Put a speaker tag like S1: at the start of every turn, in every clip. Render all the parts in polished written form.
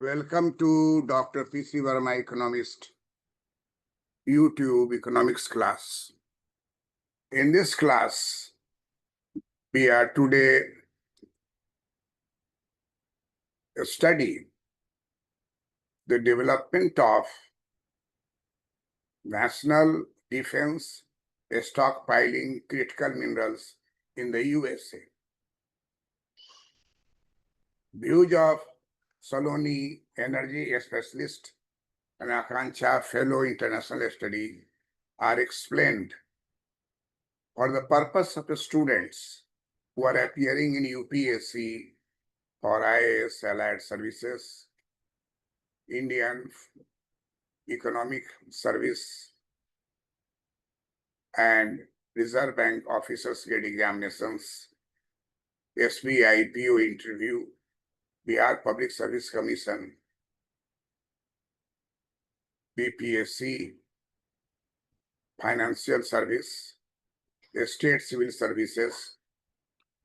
S1: Welcome to Dr. P.C. Verma Economist YouTube economics class. In this class, we are today study the development of national defense stockpiling critical minerals in the USA. Views of Saloni energy specialist and Akancha fellow international study are explained for the purpose of the students who are appearing in UPSC or IAS allied services, Indian Economic Service, and Reserve Bank officers get examinations, SBI PO interview, Bihar Public Service Commission, BPSC, Financial Service, State Civil Services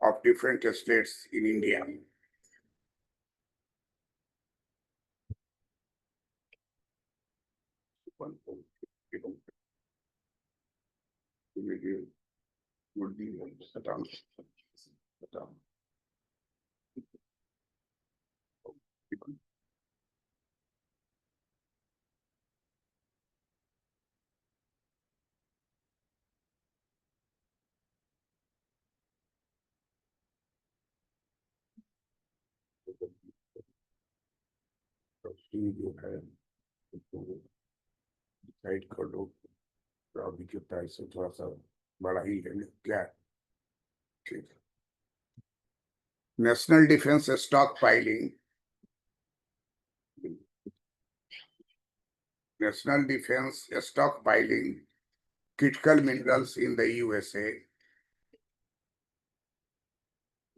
S1: of different states in India. Would be जो है decide कर लो अभी के price से थोड़ा सा बड़ा ही है क्या ठीक national defence stock filing National Defense Stockpiling critical minerals in the USA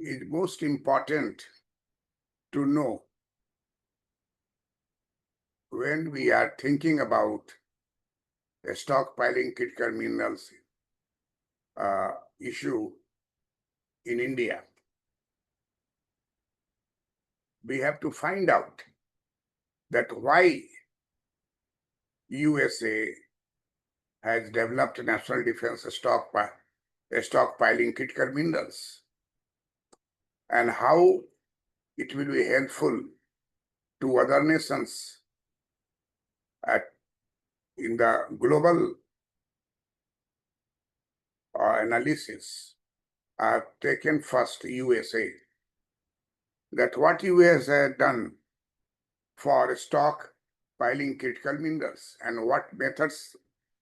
S1: is most important to know when we are thinking about stockpiling critical minerals issue in India. We have to find out that why USA has developed national defense stockpiling critical minerals and how it will be helpful to other nations in the global analysis. I have taken first USA, that what US has done for stockpiling critical minerals and what methods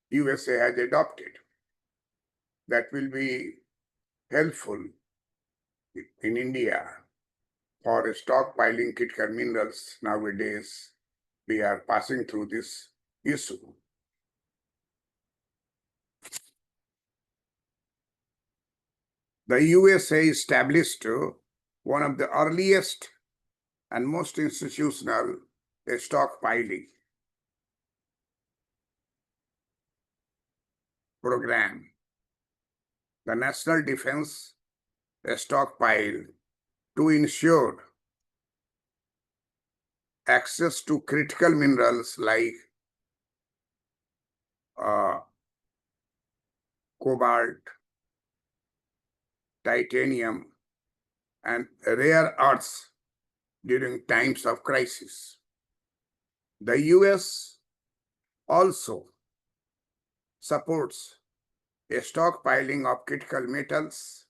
S1: USA has adopted that will be helpful in India for stockpiling critical minerals. Nowadays, we are passing through this issue. The USA established one of the earliest and most institutional stockpiling program, the National Defense Stockpile, to ensure access to critical minerals like cobalt, titanium, and rare earths during times of crisis. The US also supports a stockpiling of critical metals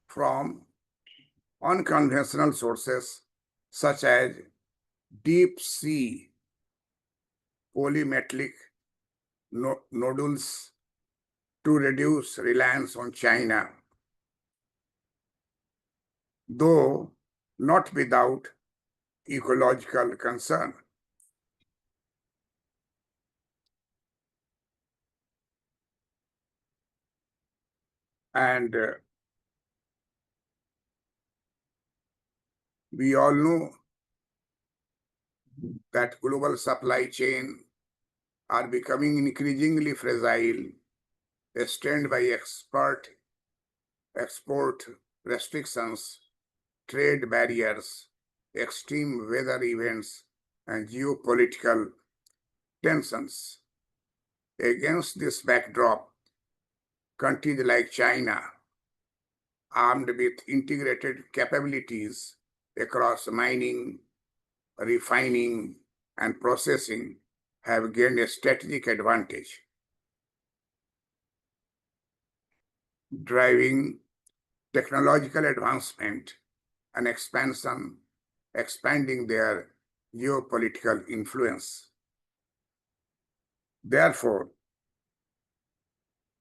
S1: from unconventional sources such as deep sea polymetallic nodules to reduce reliance on China, though not without ecological concern. And we all know that global supply chain are becoming increasingly fragile, strained by export restrictions, trade barriers, extreme weather events, and geopolitical tensions. Against this backdrop, countries like China, armed with integrated capabilities across mining, refining, and processing, have gained a strategic advantage, driving technological advancement and expanding their geopolitical influence. Therefore,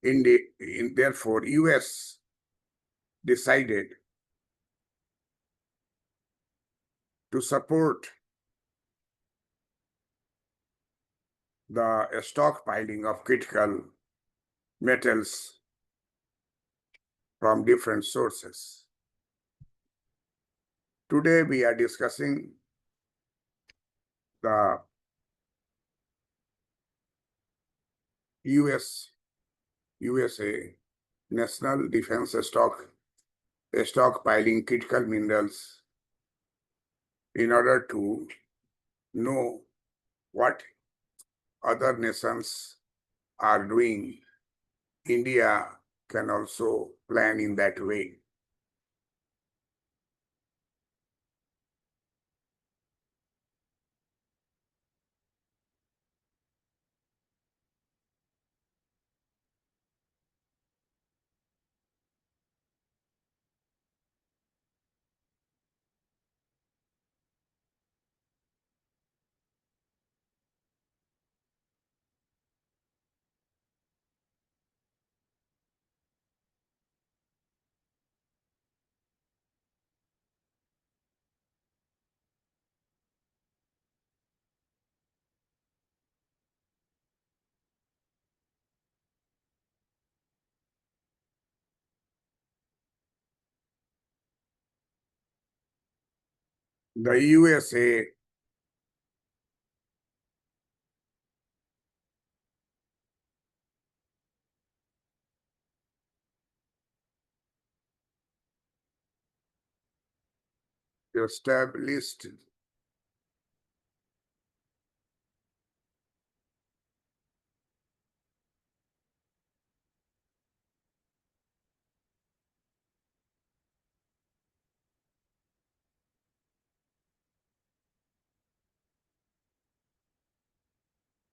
S1: US decided to support the stockpiling of critical metals from different sources. Today we are discussing the USA National Defense stockpiling critical minerals in order to know what other nations are doing. India can also plan in that way. The USA established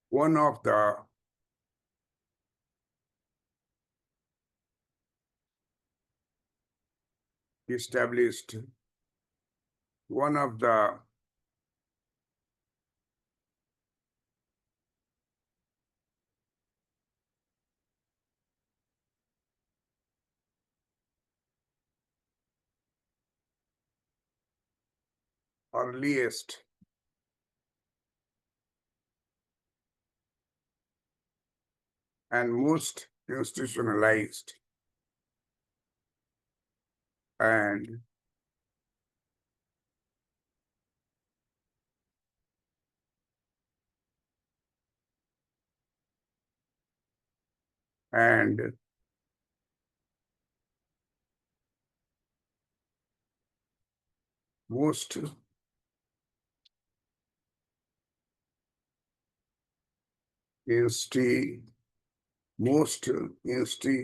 S1: one of the established one of the earliest and most institutionalized and and most insti most insti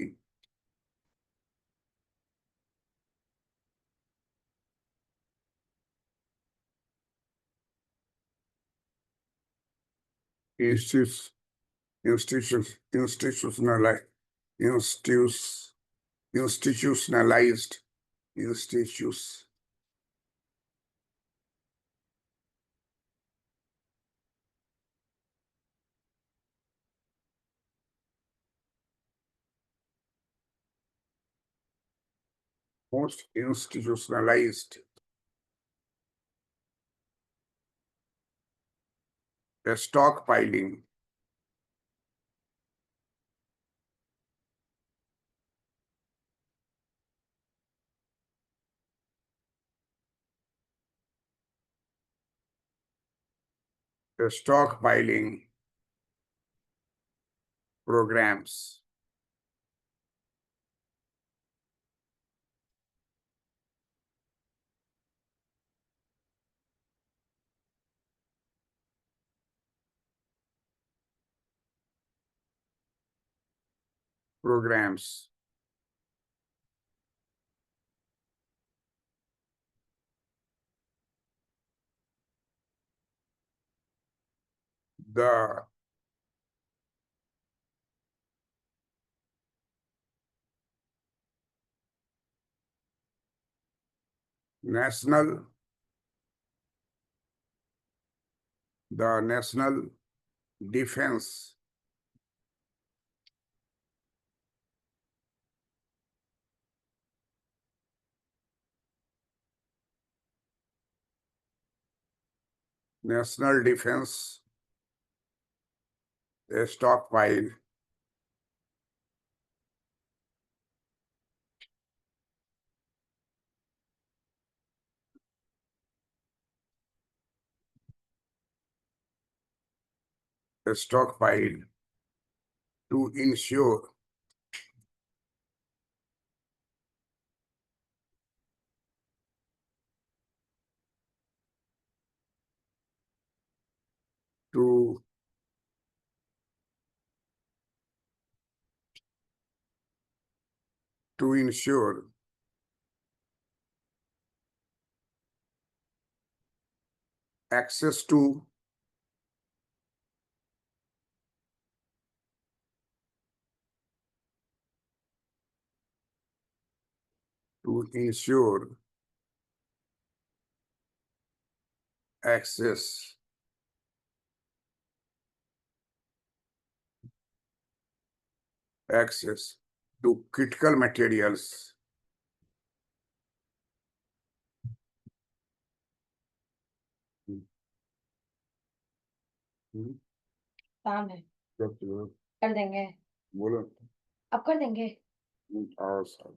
S1: institu- institutionalized institutionalized institutes most institutionalized stockpiling stockpiling programs programs. The national national defense national defense stockpile stockpile to ensure to ensure access to ensure access access to critical materials.
S2: काम है
S1: कब बोलो
S2: कर देंगे अब कर देंगे
S1: और सब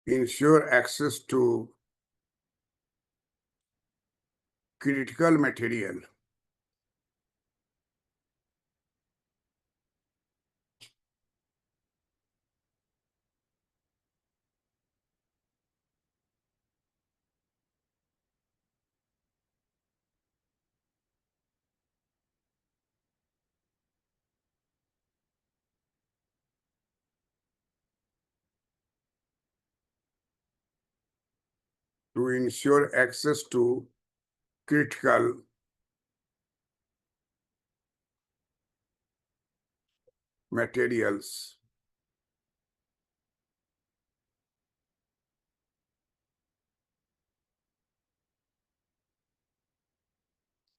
S1: ensure access to critical material to ensure access to critical materials.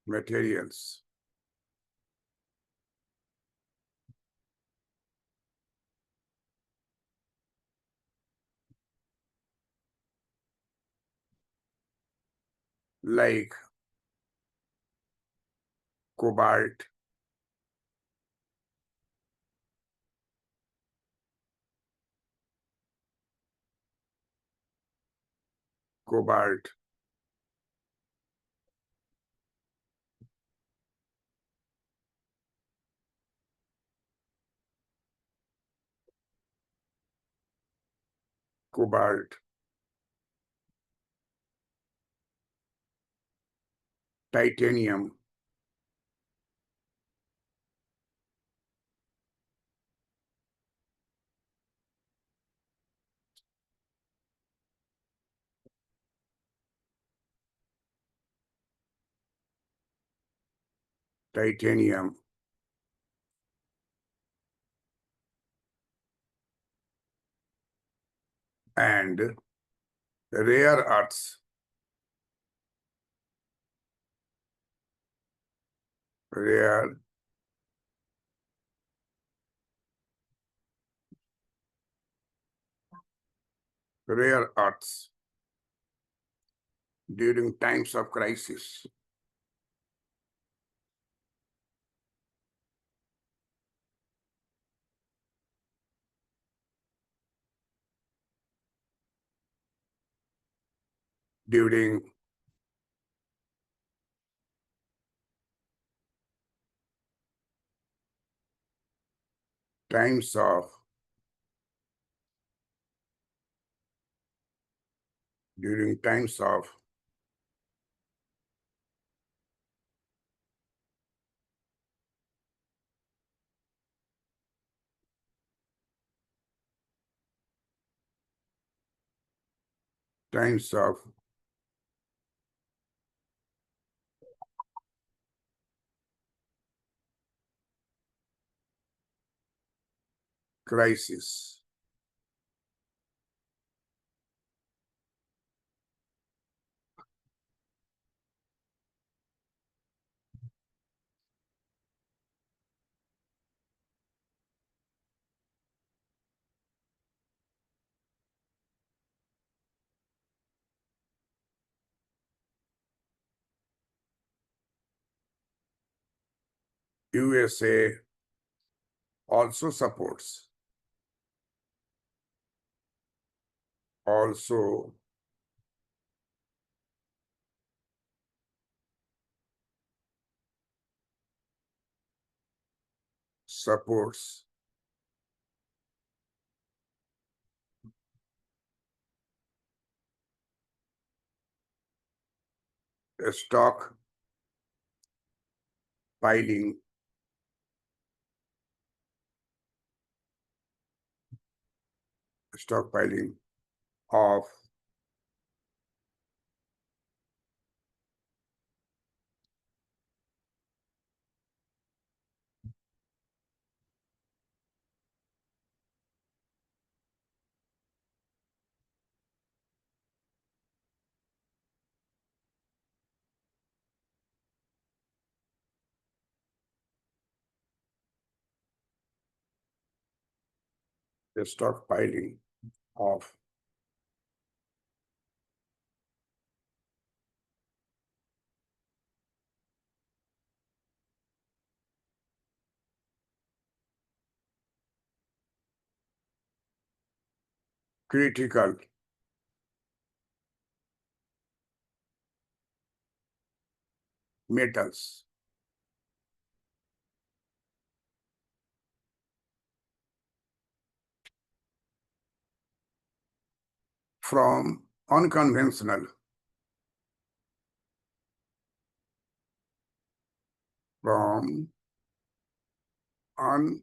S1: Materials like cobalt, cobalt, cobalt, titanium, titanium, and rare earths, rare earths during times of crisis. During times of during times of times of crisis. USA also supports also supports a stockpiling of a stockpiling of critical metals from unconventional from un,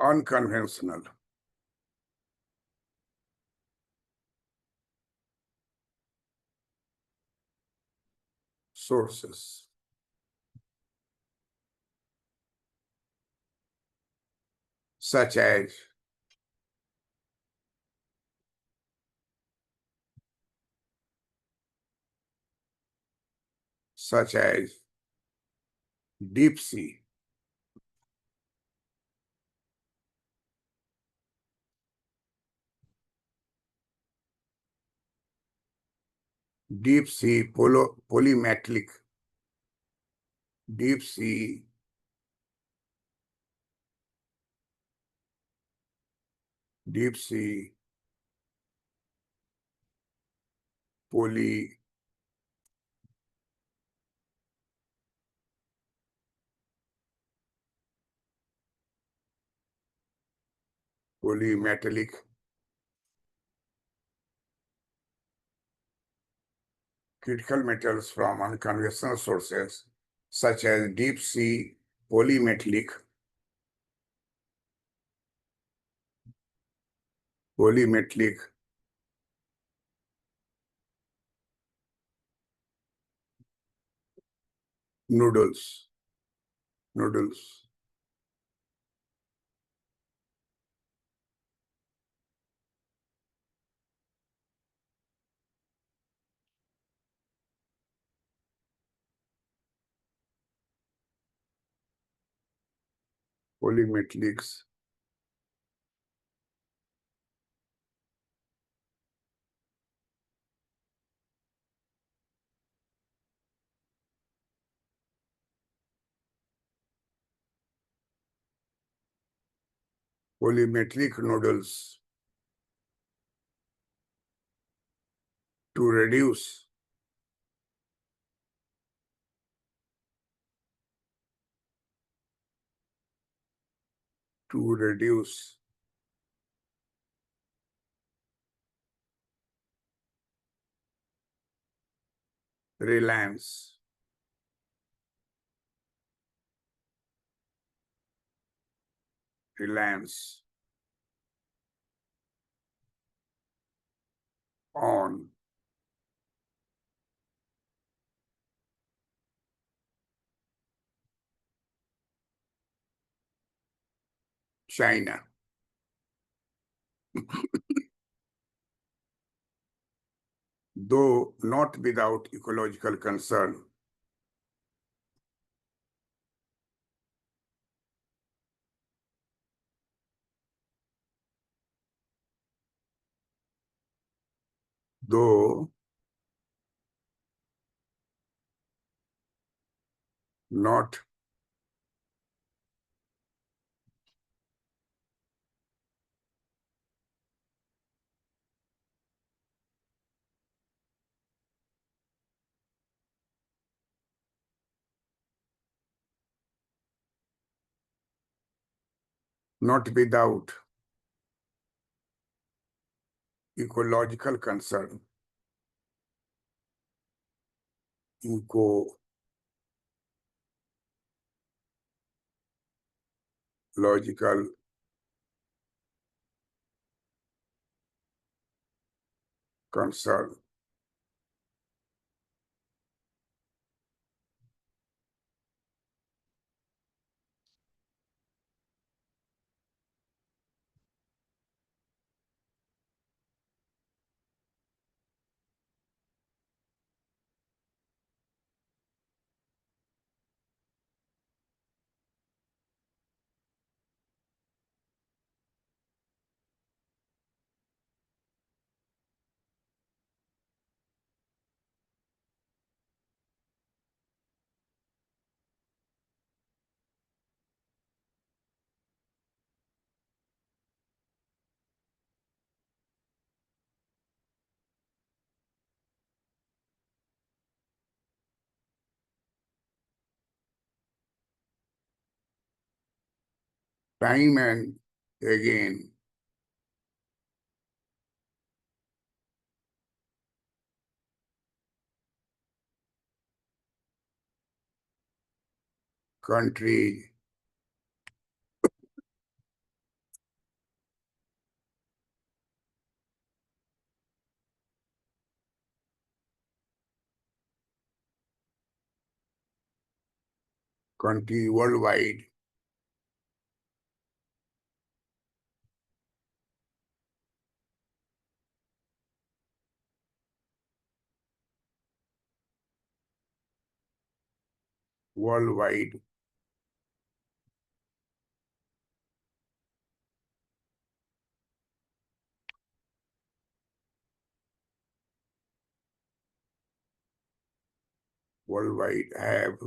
S1: unconventional sources such as such as deep sea, deep sea polymetallic, deep sea deep sea poly polymetallic critical metals from unconventional sources such as deep sea polymetallic noodles. Polymetallics. Polymetallic noodles to reduce reliance on China. Though not without ecological concern. Though not without ecological concern. Ecological concern. Time and again, country worldwide worldwide have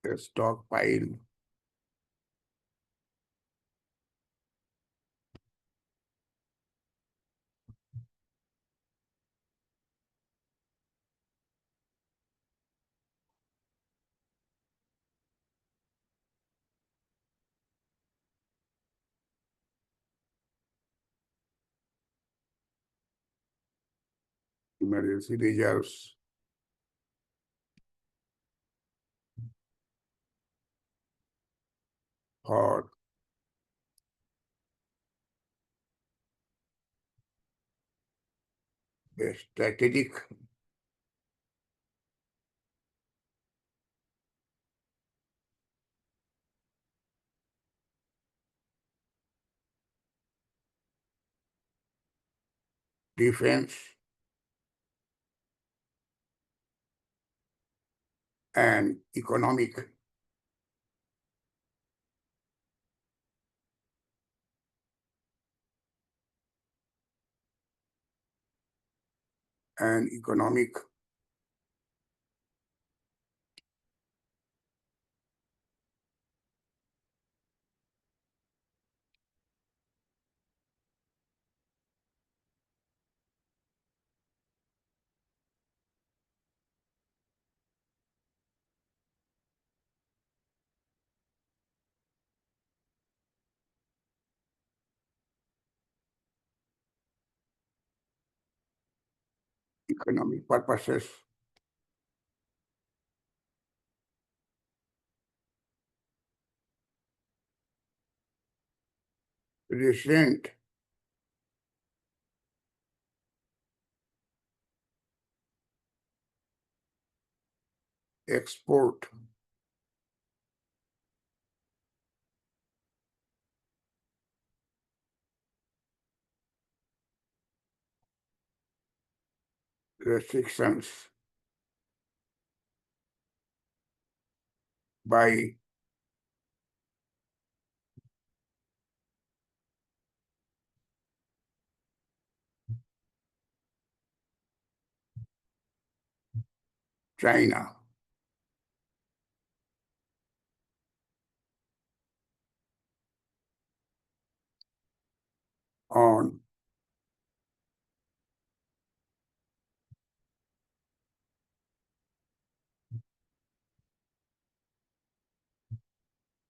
S1: a stockpile emergency reserves for a strategic defense and economic economic purposes. Recent export restrictions by China on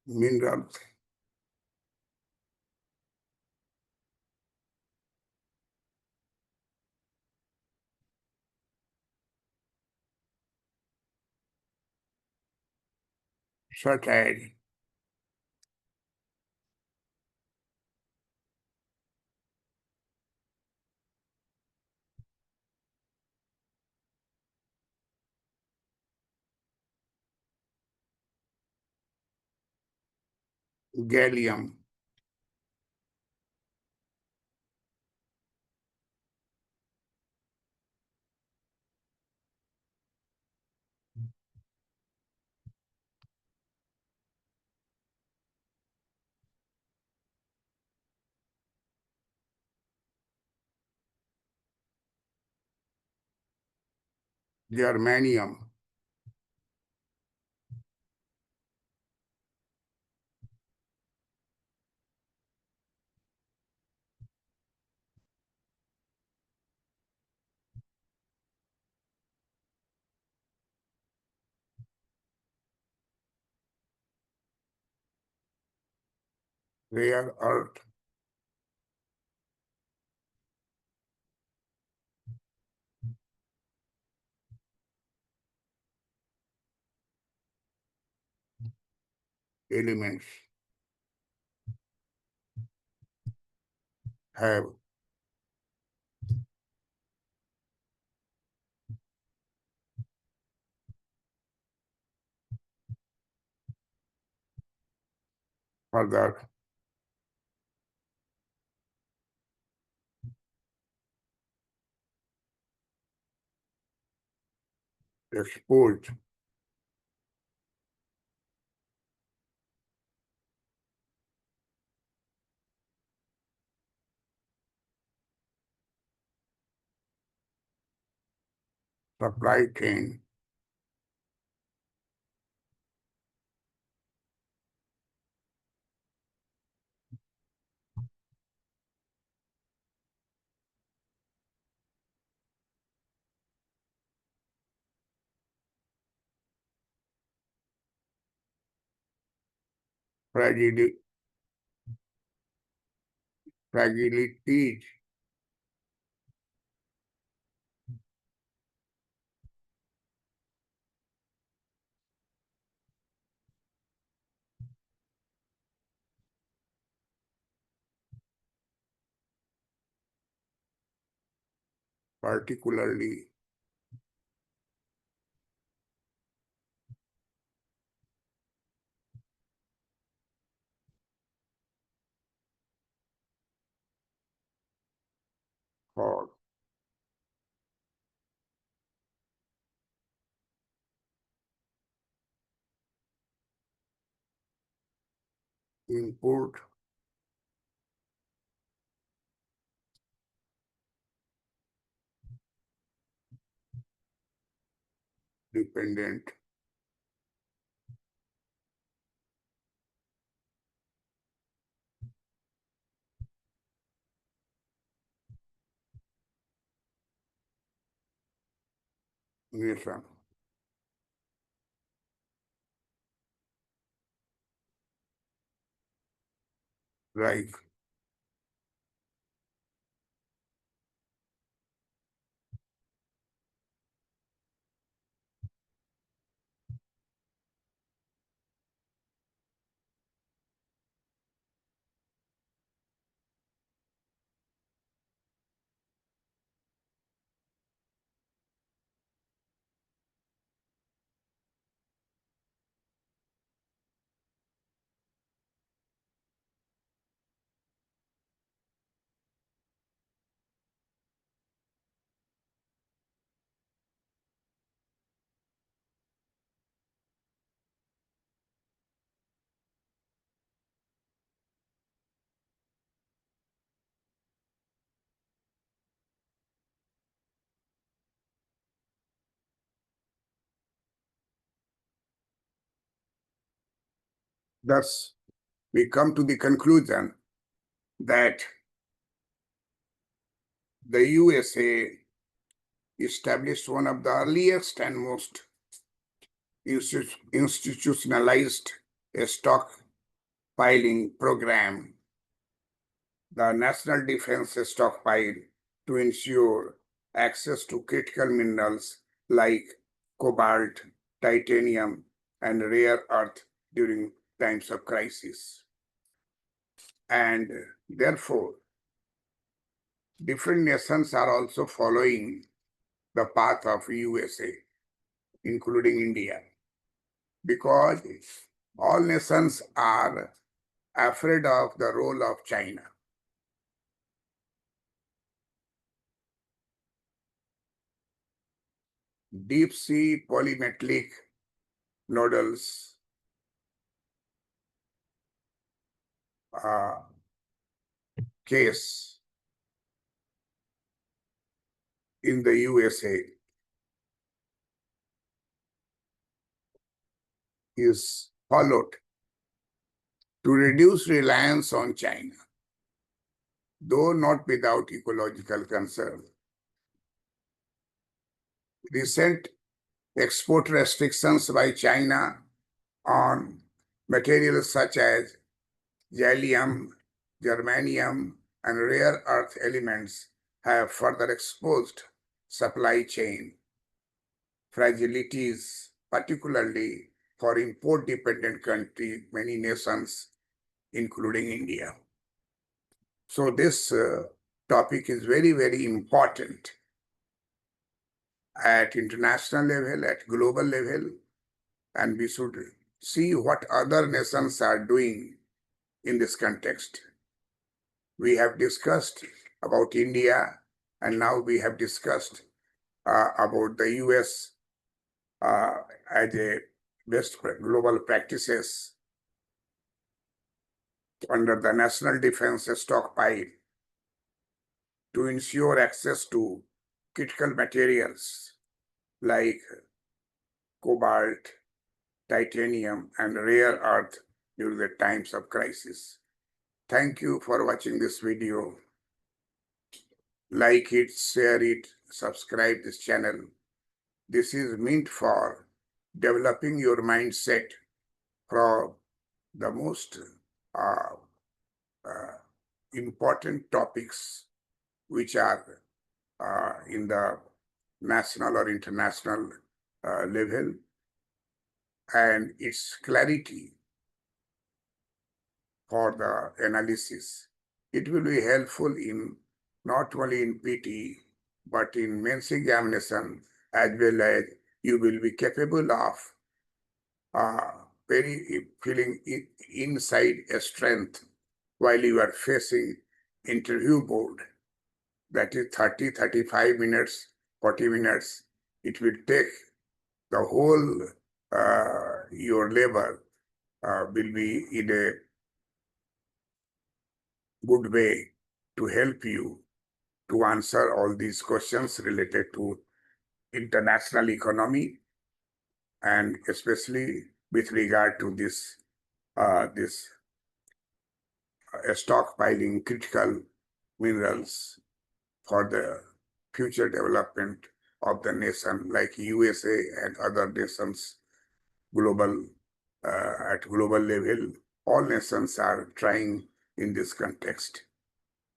S1: minerals, such as gallium, germanium, rare earth, elements have further exposed supply chain fragility, fragilities, particularly for import dependent nation. Right. Thus, we come to the conclusion that the USA established one of the earliest and most institutionalized stockpiling program, the National Defense Stockpile, to ensure access to critical minerals like cobalt, titanium, and rare earth during times of crisis. And therefore, different nations are also following the path of USA, including India, because all nations are afraid of the role of China. Deep sea polymetallic nodules case in the USA is followed to reduce reliance on China, though not without ecological concern. Recent export restrictions by China on materials such as gallium, germanium, and rare earth elements have further exposed supply chain fragilities, particularly for import-dependent countries, many nations, including India. So this topic is very, very important at international level, at global level, and we should see what other nations are doing in this context. We have discussed about India, and now we have discussed about the US as a best global practices under the National Defense Stockpile to ensure access to critical materials like cobalt, titanium, and rare earth during the times of crisis. Thank you for watching this video. Like it, share it, subscribe this channel. This is meant for developing your mindset for the most uh, important topics which are in the national or international level, and its clarity for the analysis. It will be helpful in not only in PT but in mains examination, as well as you will be capable of very feeling inside a strength while you are facing interview board. That is 30, 35 minutes, 40 minutes. It will take the whole your labor will be in a good way to help you to answer all these questions related to international economy, and especially with regard to this stockpiling critical minerals for the future development of the nation, like USA and other nations, global at global level. All nations are trying in this context.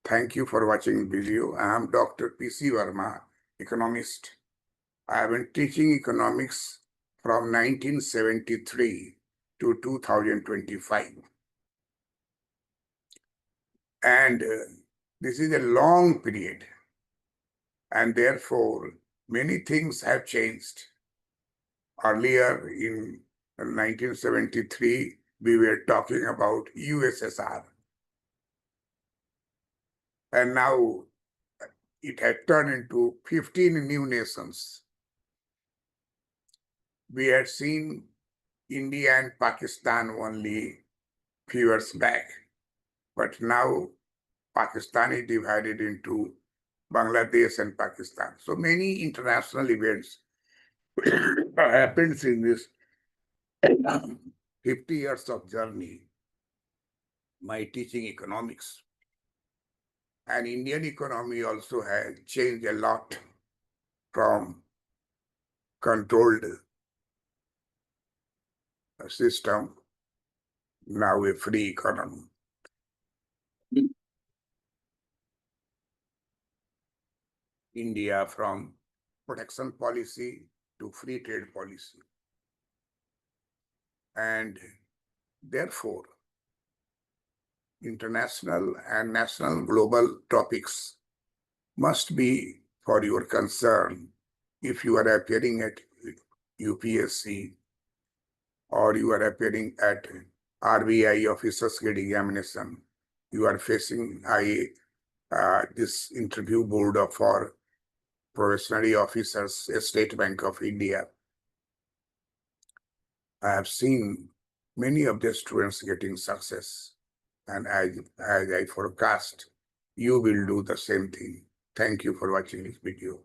S1: Thank you for watching video. I am Dr. P.C. Verma, economist. I have been teaching economics from 1973 to 2025. And this is a long period. And therefore, many things have changed. Earlier in 1973, we were talking about USSR. And now it had turned into 15 new nations. We had seen India and Pakistan only few years back, but now Pakistan is divided into Bangladesh and Pakistan. So many international events happens in this 50 years of journey, my teaching economics. And Indian economy also has changed a lot from controlled system, now a free economy. India from protection policy to free trade policy. And therefore, international and national global topics must be for your concern if you are appearing at UPSC or you are appearing at RBI officers grade examination. You are facing this interview board for professional officers, State Bank of India. I have seen many of the students getting success, and as I forecast, you will do the same thing. Thank you for watching this video.